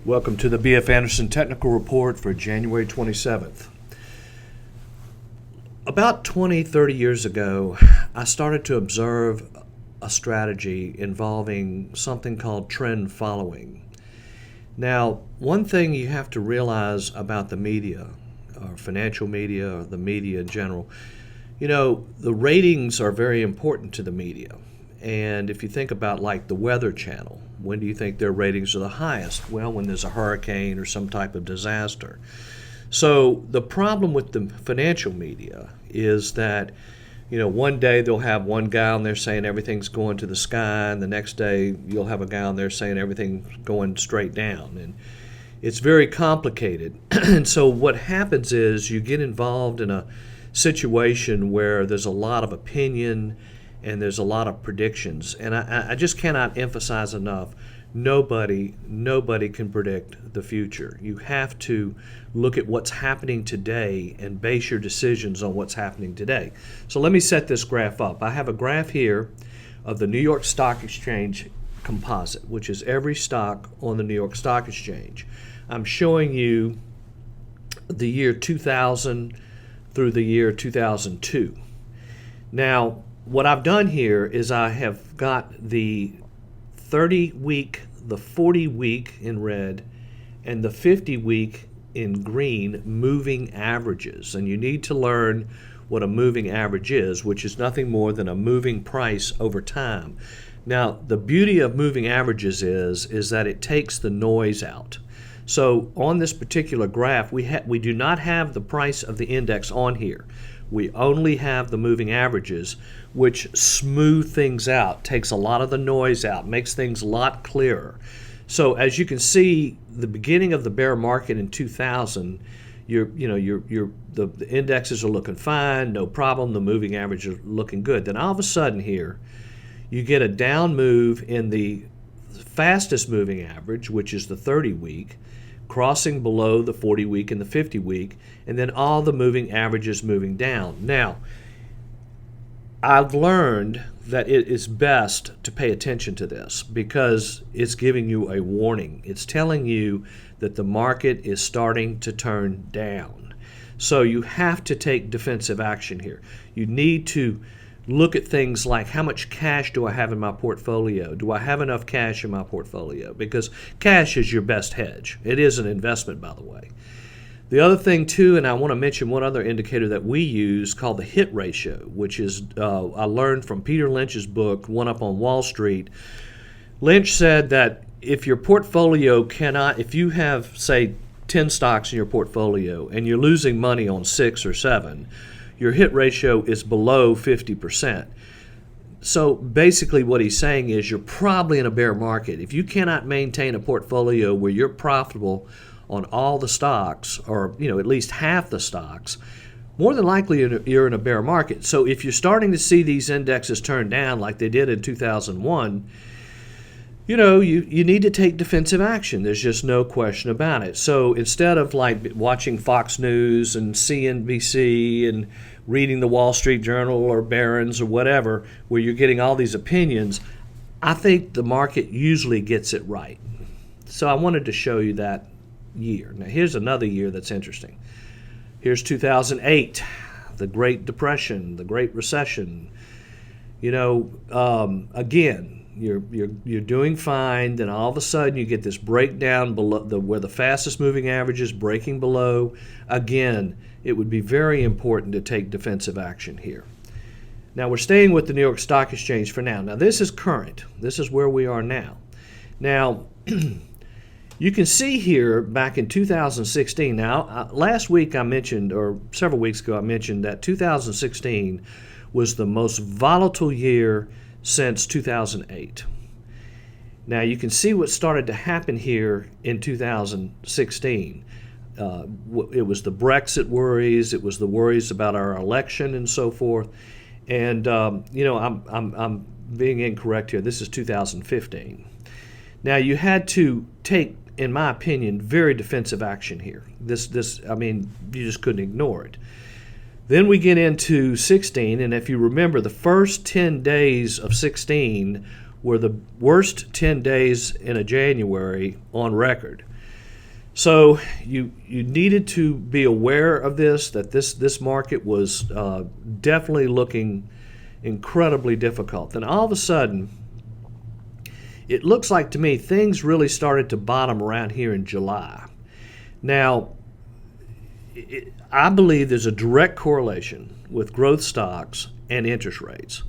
Welcome to the B.F. Anderson Technical Report for January 27th. About 30 years ago, I started to observe a strategy involving something called trend following. Now, one thing you have to realize about the media, or financial media, or the media in general, the ratings are very important to the media. And if you think about like the Weather Channel, when do you think their ratings are the highest? Well, when there's a hurricane or some type of disaster. So the problem with the financial media is that, one day they'll have one guy on there saying everything's going to the sky, and the next day you'll have a guy on there saying everything's going straight down. And it's very complicated. And so what happens is you get involved in a situation where there's a lot of opinion and there's a lot of predictions. And I just cannot emphasize enough, nobody can predict the future. You have to look at what's happening today and base your decisions on what's happening today. So let me set this graph up. I have a graph here of the New York Stock Exchange composite, which is every stock on the New York Stock Exchange. I'm showing you the year 2000 through the year 2002. Now, what I've done here is I have got the 30-week, the 40-week in red, and the 50-week in green moving averages. And you need to learn what a moving average is, which is nothing more than a moving price over time. Now, the beauty of moving averages is that it takes the noise out. So on this particular graph, we do not have the price of the index on here. We only have the moving averages, which smooth things out, takes a lot of the noise out, makes things a lot clearer. So as you can see, the beginning of the bear market in 2000, the indexes are looking fine, no problem. The moving averages are looking good. Then all of a sudden here, you get a down move in the fastest moving average, which is the 30-week. Crossing below the 40-week and the 50-week, and then all the moving averages moving down. Now, I've learned that it is best to pay attention to this because it's giving you a warning. It's telling you that the market is starting to turn down. So you have to take defensive action here. You need to look at things like, how much cash do I have in my portfolio? Do I have enough cash in my portfolio? Because cash is your best hedge. It is an investment, by the way. The other thing, too, and I want to mention one other indicator that we use called the hit ratio, which is, I learned from Peter Lynch's book, One Up on Wall Street. Lynch said that if your portfolio if you have, say, 10 stocks in your portfolio and you're losing money on 6 or 7, your hit ratio is below 50%. So basically what he's saying is you're probably in a bear market. If you cannot maintain a portfolio where you're profitable on all the stocks, or at least half the stocks, more than likely you're in a bear market. So if you're starting to see these indexes turn down like they did in 2001, you need to take defensive action. There's just no question about it. So instead of like watching Fox News and CNBC and reading the Wall Street Journal or Barron's or whatever, where you're getting all these opinions, I think the market usually gets it right. So I wanted to show you that year. Now here's another year that's interesting. Here's 2008, the Great Depression, the Great Recession. Again, you're doing fine, then all of a sudden you get this breakdown below where the fastest moving average is breaking below. Again, it would be very important to take defensive action here. Now we're staying with the New York Stock Exchange for now. Now this is current. This is where we are now. Now you can see here back in 2016. Now last week I mentioned, or several weeks ago I mentioned, that 2016 was the most volatile year since 2008. Now you can see what started to happen here in 2016. It was the Brexit worries, it was the worries about our election and so forth. And I'm being incorrect here. This is 2015. Now you had to take, in my opinion, very defensive action here. You just couldn't ignore it. Then we get into 16, and if you remember, the first 10 days of 16 were the worst 10 days in a January on record. So you needed to be aware of this, that this market was definitely looking incredibly difficult. Then all of a sudden, it looks like to me things really started to bottom around here in July. Now, I believe there's a direct correlation with growth stocks and interest rates.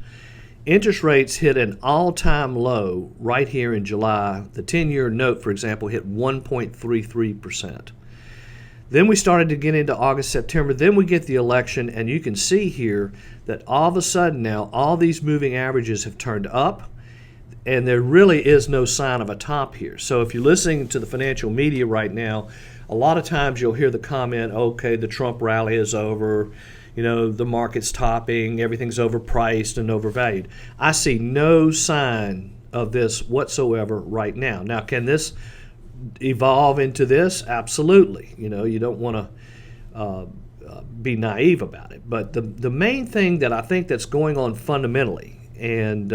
Interest rates hit an all-time low right here in July. The 10-year note, for example, hit 1.33%. Then we started to get into August, September. Then we get the election, and you can see here that all of a sudden now all these moving averages have turned up, and there really is no sign of a top here. So if you're listening to the financial media right now, a lot of times you'll hear the comment, okay, the Trump rally is over, the market's topping, everything's overpriced and overvalued. I see no sign of this whatsoever right now. Now, can this evolve into this? Absolutely. You don't want to be naive about it. But the main thing that I think that's going on fundamentally, and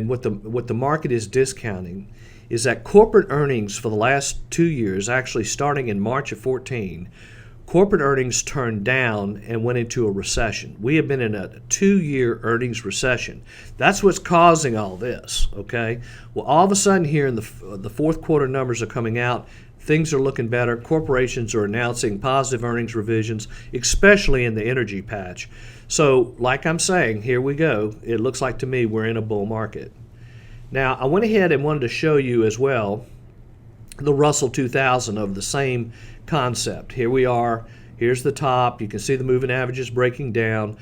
what the market is discounting, is that corporate earnings for the last 2 years, actually starting in March of 14, corporate earnings turned down and went into a recession. We have been in a 2-year earnings recession. That's what's causing all this, okay? Well, all of a sudden here in the fourth quarter numbers are coming out. Things are looking better. Corporations are announcing positive earnings revisions, especially in the energy patch. So, like I'm saying, here we go. It looks like to me we're in a bull market. Now, I went ahead and wanted to show you as well the Russell 2000 of the same concept. Here we are. Here's the top. You can see the moving averages breaking down.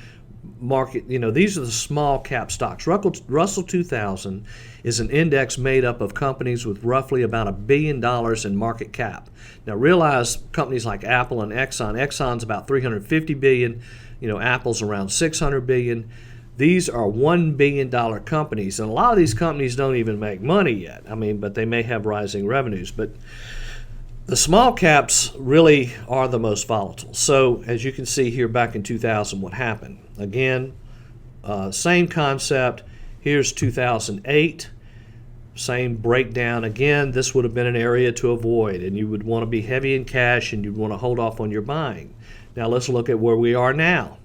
Market, these are the small cap stocks. Russell 2000 is an index made up of companies with roughly about $1 billion in market cap. Now, realize companies like Apple and Exxon. Exxon's about $350 billion. Apple's around $600 billion. These are $1 billion companies, and a lot of these companies don't even make money yet. But they may have rising revenues. But the small caps really are the most volatile. So as you can see here back in 2000, what happened? Again, same concept. Here's 2008. Same breakdown. Again, this would have been an area to avoid, and you would want to be heavy in cash, and you'd want to hold off on your buying. Now let's look at where we are now.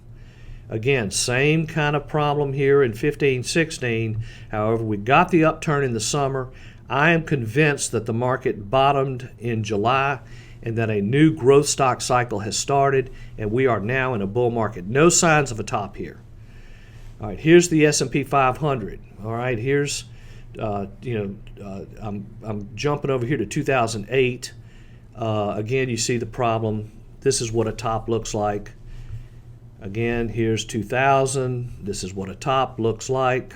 Again, same kind of problem here in 15, 16. However, we got the upturn in the summer. I am convinced that the market bottomed in July and that a new growth stock cycle has started, and we are now in a bull market. No signs of a top here. All right, here's the S&P 500. All right, here's, I'm jumping over here to 2008. Again, you see the problem. This is what a top looks like. Again, here's 2000. This is what a top looks like.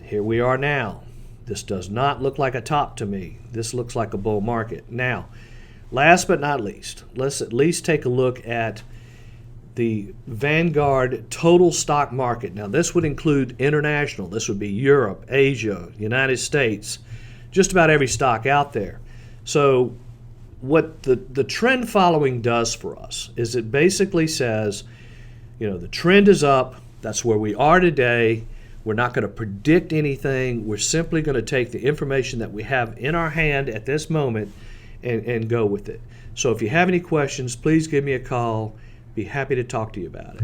Here we are now. This does not look like a top to me. This looks like a bull market. Now, last but not least, let's at least take a look at the Vanguard total stock market. Now, this would include international. This would be Europe, Asia, United States, just about every stock out there. So what the trend following does for us is it basically says, the trend is up. That's where we are today. We're not going to predict anything. We're simply going to take the information that we have in our hand at this moment and go with it. So if you have any questions, please give me a call. Be happy to talk to you about it.